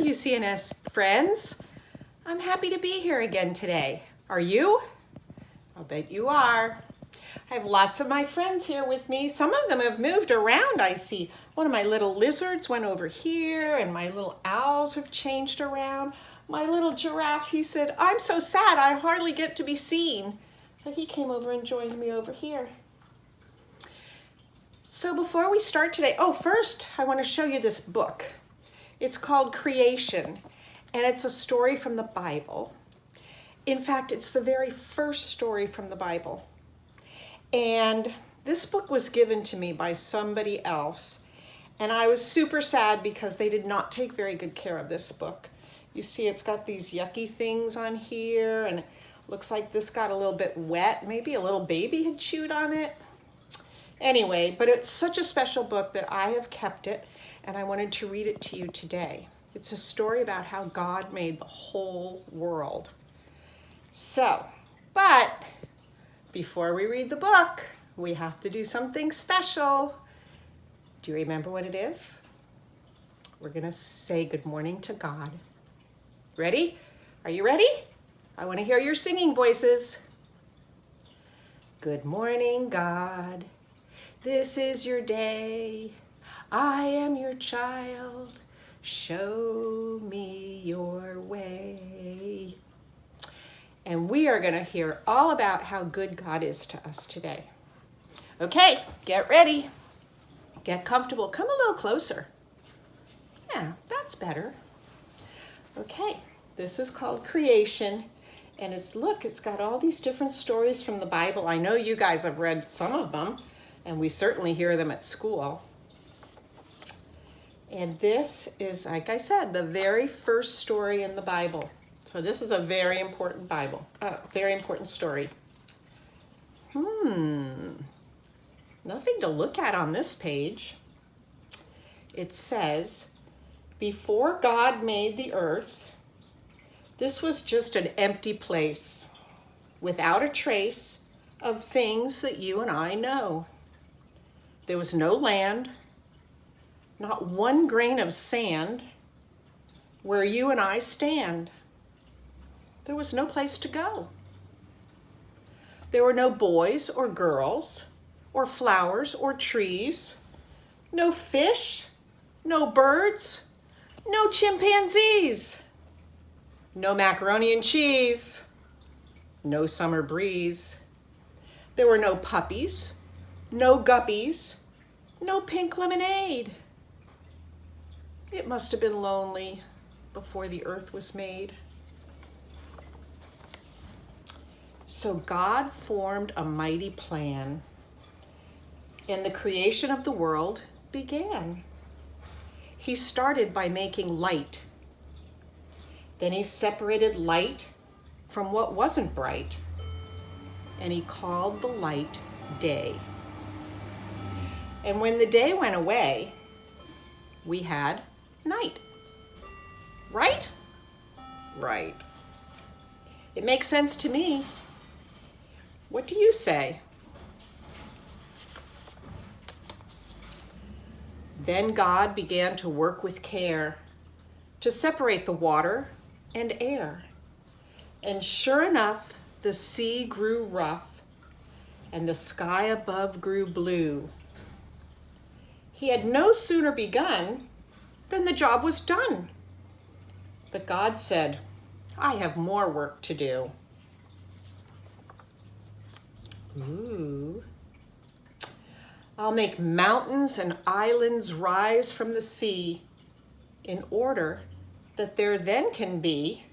UCNS friends. I'm happy to be here again today. Are you? I'll bet you are. I have lots of my friends here with me. Some of them have moved around, I see. One of my little lizards went over here, and my little owls have changed around. My little giraffe, he said, I'm so sad I hardly get to be seen. So he came over and joined me over here. So before we start today, first I want to show you this book. It's called Creation, and it's a story from the Bible. In fact, it's the very first story from the Bible. And this book was given to me by somebody else, and I was super sad because they did not take very good care of this book. You see, it's got these yucky things on here, and it looks like this got a little bit wet. Maybe a little baby had chewed on it. Anyway, but it's such a special book that I have kept it, and I wanted to read it to you today. It's a story about how God made the whole world. So, but before we read the book, we have to do something special. Do you remember what it is? We're going to say good morning to God. Ready? Are you ready? I want to hear your singing voices. Good morning, God. This is your day. I am your child. Show me your way. And we are going to hear all about how good God is to us today. Okay, get ready. Get comfortable. Come a little closer. Yeah, that's better. Okay, this is called Creation. And it's got all these different stories from the Bible. I know you guys have read some of them, and we certainly hear them at school. And this is, like I said, the very first story in the Bible. So this is a very important very important story. Nothing to look at on this page. It says, before God made the earth, this was just an empty place, without a trace of things that you and I know. There was no land, not one grain of sand where you and I stand. There was no place to go. There were no boys or girls, or flowers or trees, no fish, no birds, no chimpanzees, no macaroni and cheese, no summer breeze. There were no puppies, no guppies, no pink lemonade. It must have been lonely before the earth was made. So God formed a mighty plan, and the creation of the world began. He started by making light. Then he separated light from what wasn't bright, and he called the light day. And when the day went away, we had night. Right? Right. It makes sense to me. What do you say? Then God began to work with care to separate the water and air. And sure enough, the sea grew rough and the sky above grew blue. He had no sooner begun than the job was done. But God said, I have more work to do. Ooh. I'll make mountains and islands rise from the sea in order that there then can be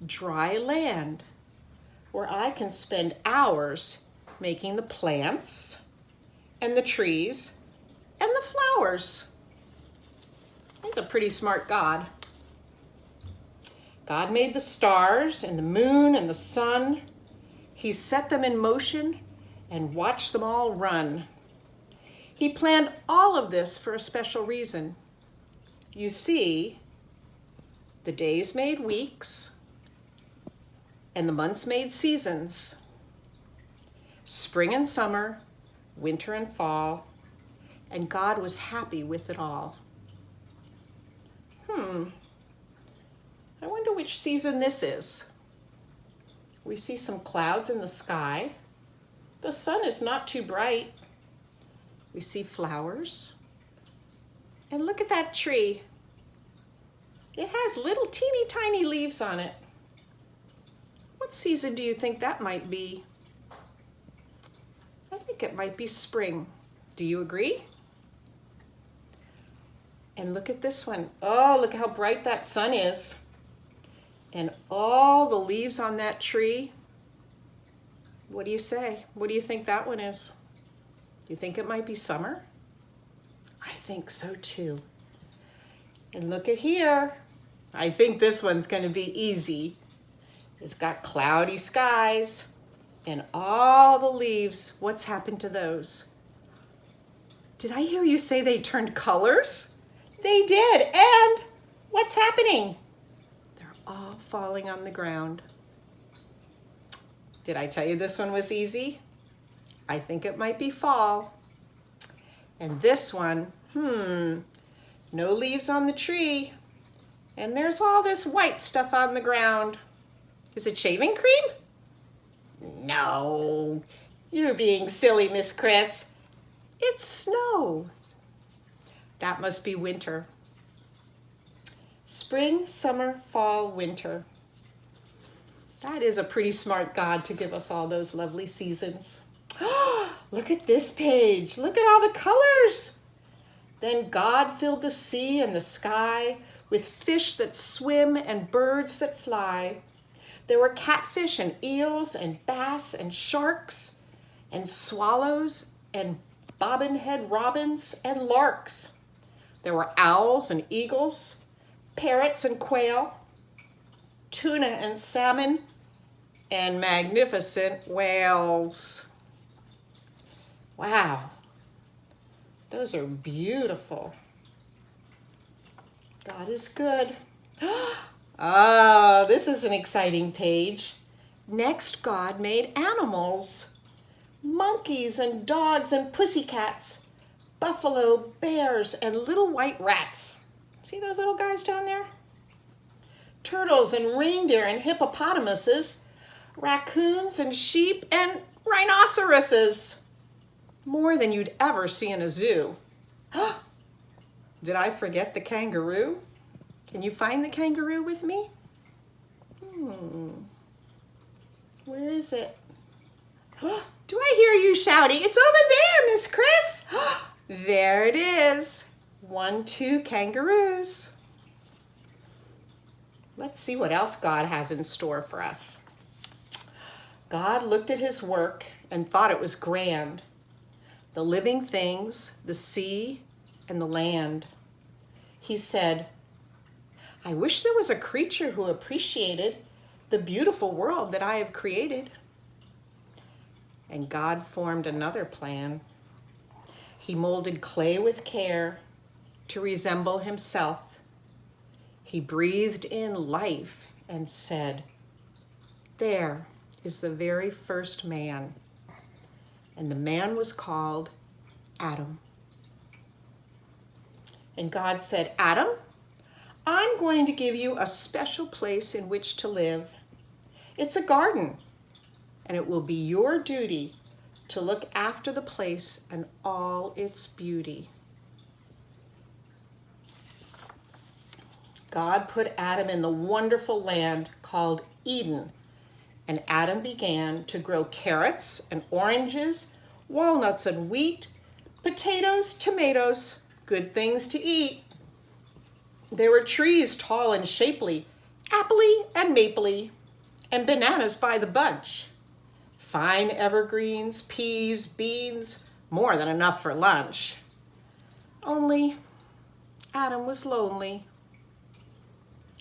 dry land where I can spend hours making the plants and the trees and the flowers. He's a pretty smart God. God made the stars and the moon and the sun. He set them in motion and watched them all run. He planned all of this for a special reason. You see, the days made weeks, and the months made seasons. Spring and summer, winter and fall, and God was happy with it all. I wonder which season this is. We see some clouds in the sky. The sun is not too bright. We see flowers. And look at that tree. It has little teeny tiny leaves on it. What season do you think that might be? I think it might be spring. Do you agree? And look at this one. Oh, look how bright that sun is. And all the leaves on that tree. What do you say? What do you think that one is? You think it might be summer? I think so too. And look at here. I think this one's going to be easy. It's got cloudy skies and all the leaves. What's happened to those? Did I hear you say they turned colors? They did. And what's happening? They're all falling on the ground. Did I tell you this one was easy? I think it might be fall. And this one, no leaves on the tree. And there's all this white stuff on the ground. Is it shaving cream? No, you're being silly, Miss Chris. It's snow. That must be winter. Spring, summer, fall, winter. That is a pretty smart God to give us all those lovely seasons. Look at this page. Look at all the colors. Then God filled the sea and the sky with fish that swim and birds that fly. There were catfish and eels and bass and sharks and swallows and bobbin-head robins and larks. There were owls and eagles, parrots and quail, tuna and salmon, and magnificent whales. Wow, those are beautiful. God is good. Oh, this is an exciting page. Next, God made animals. Monkeys and dogs and pussycats, buffalo, bears, and little white rats. See those little guys down there? Turtles and reindeer and hippopotamuses, raccoons and sheep and rhinoceroses. More than you'd ever see in a zoo. Did I forget the kangaroo? Can you find the kangaroo with me? Where is it? Do I hear you shouting? It's over there, Miss Chris. There it is. 1, 2 kangaroos. Let's see what else God has in store for us. God looked at his work and thought it was grand. The living things, the sea, and the land. He said, I wish there was a creature who appreciated the beautiful world that I have created. And God formed another plan. He molded clay with care to resemble himself. He breathed in life and said, there is the very first man. And the man was called Adam. And God said, Adam, I'm going to give you a special place in which to live. It's a garden, and it will be your duty to look after the place and all its beauty. God put Adam in the wonderful land called Eden, and Adam began to grow carrots and oranges, walnuts and wheat, potatoes, tomatoes, good things to eat. There were trees tall and shapely, appley and mapley, and bananas by the bunch. Fine evergreens, peas, beans, more than enough for lunch. Only Adam was lonely.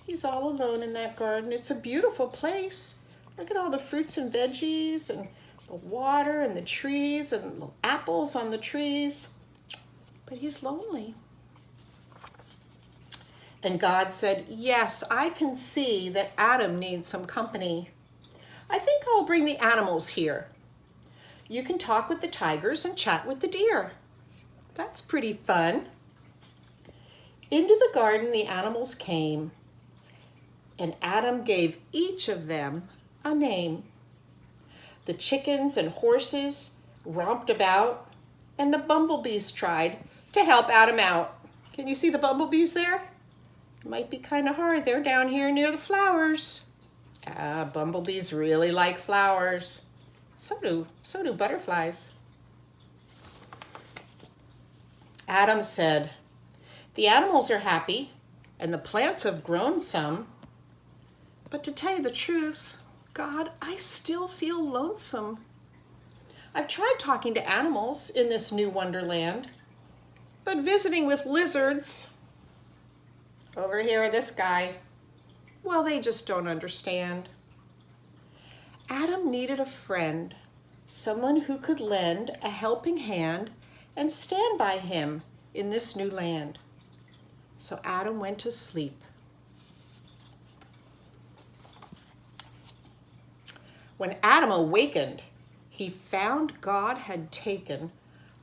He's all alone in that garden. It's a beautiful place. Look at all the fruits and veggies and the water and the trees and the apples on the trees. But he's lonely. And God said, yes, I can see that Adam needs some company. I think I'll bring the animals here. You can talk with the tigers and chat with the deer. That's pretty fun. Into the garden the animals came. and Adam gave each of them a name. The chickens and horses romped about, and the bumblebees tried to help Adam out. Can you see the bumblebees there? It might be kind of hard. They're down here near the flowers. Bumblebees really like flowers. So do butterflies. Adam said, "The animals are happy, and the plants have grown some. But to tell you the truth, God, I still feel lonesome. I've tried talking to animals in this new wonderland, but visiting with lizards, over here, this guy, well, they just don't understand." Adam needed a friend, someone who could lend a helping hand and stand by him in this new land. So Adam went to sleep. When Adam awakened, he found God had taken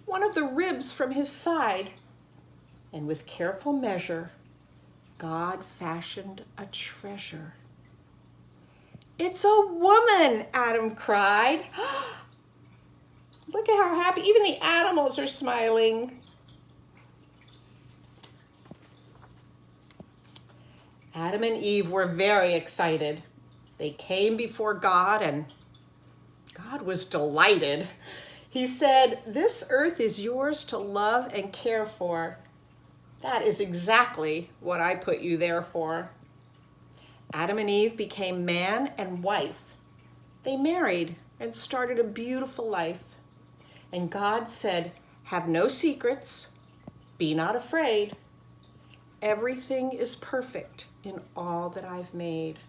one of the ribs from his side, and with careful measure, God fashioned a treasure. "It's a woman!" Adam cried. Look at how happy, even the animals are smiling. Adam and Eve were very excited. They came before God, and God was delighted. He said, "This earth is yours to love and care for. That is exactly what I put you there for." Adam and Eve became man and wife. They married and started a beautiful life. And God said, "Have no secrets, be not afraid. Everything is perfect in all that I've made."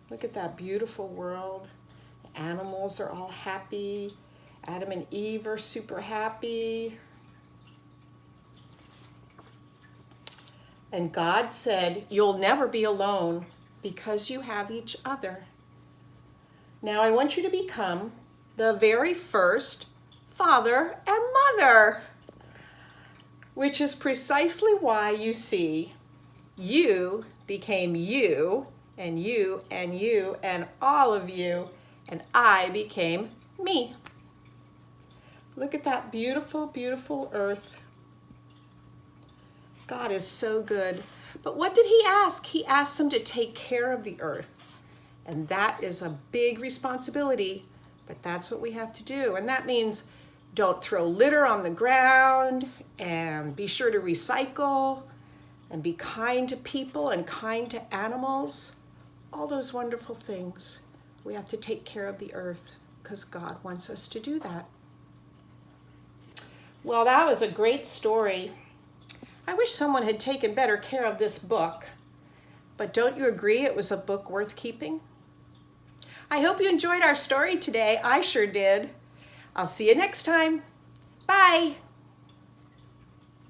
Look at that beautiful world. The animals are all happy. Adam and Eve are super happy. And God said, "You'll never be alone because you have each other." Now I want you to become the very first father and mother, which is precisely why you see you became you, and you, and you, and all of you, and I became me. Look at that beautiful, beautiful earth. God is so good. But what did he ask? He asked them to take care of the earth. And that is a big responsibility, but that's what we have to do. And that means don't throw litter on the ground, and be sure to recycle, and be kind to people and kind to animals. All those wonderful things. We have to take care of the earth because God wants us to do that. Well, that was a great story. I wish someone had taken better care of this book. But don't you agree it was a book worth keeping? I hope you enjoyed our story today. I sure did. I'll see you next time. Bye.